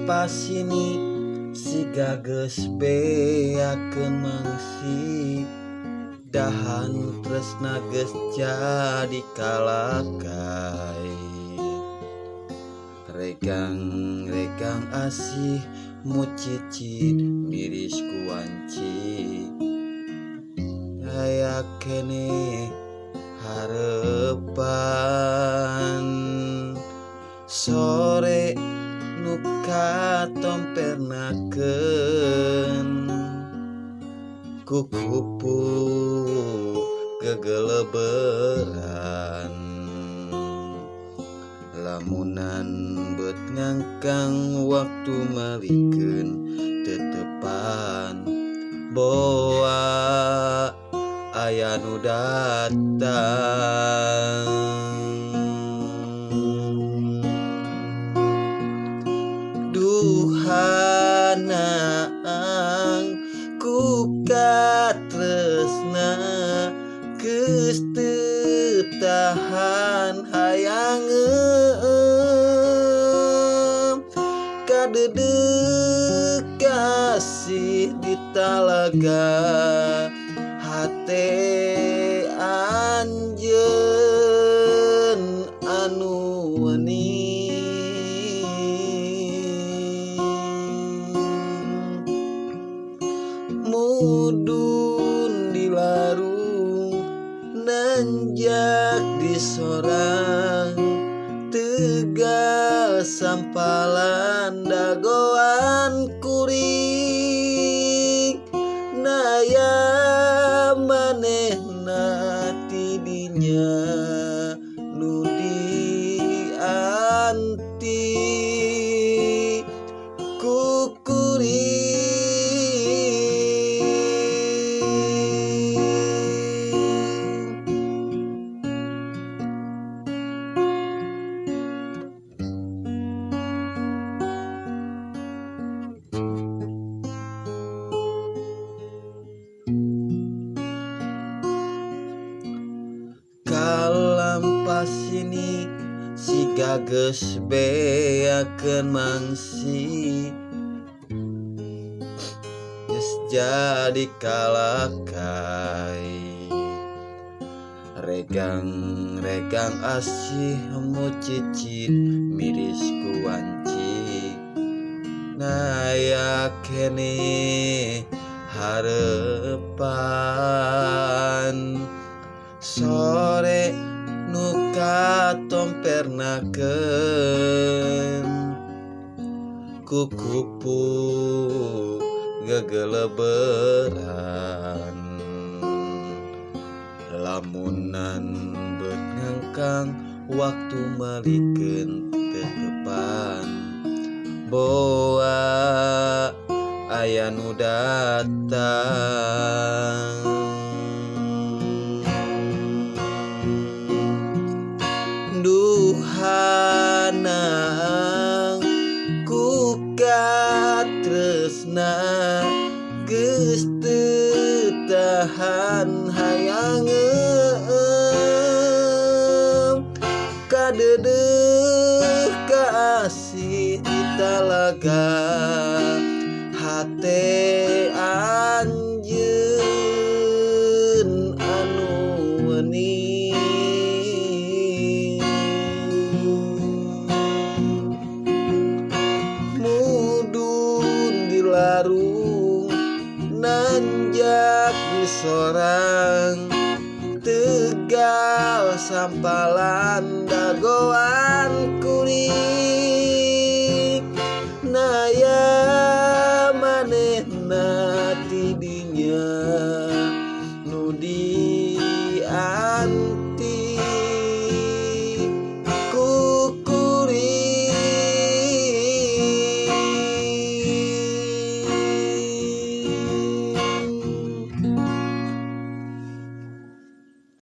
pasini siga geus beakeun mangsi dahan tresna geus jadi kalakai regang asih mucicit miris kuanci aya keneh harepan sore nu katompernakeun ku kupu gegeleberan lamunan bet ngangkang waktu malikeun tetepan boa aya nu datang duhanang ku katresna geus teu tahan hayangeum kadedeg kasih di talaga hate anjeun anu weni mudun dilarung nanjak di sorang tegal sampalan dagoan kuring naya manehna tidinya nu dianti ku kuring pasini siga geus beakeun mangsi geus jadi kalakai regang asih mucicit miris kuanci naya keneh harepan sore nu katompernakeun ku kupu gegeleberan lamunan bet ngangkang waktu malikeun tetepan boa aya nu datang duhanang ku katresna geus teu tahan hayangeum kadedeg kasih di talaga hate anjeun anu weni larung nanjak di sorang tegal sampalan dagoan kuring naya manehna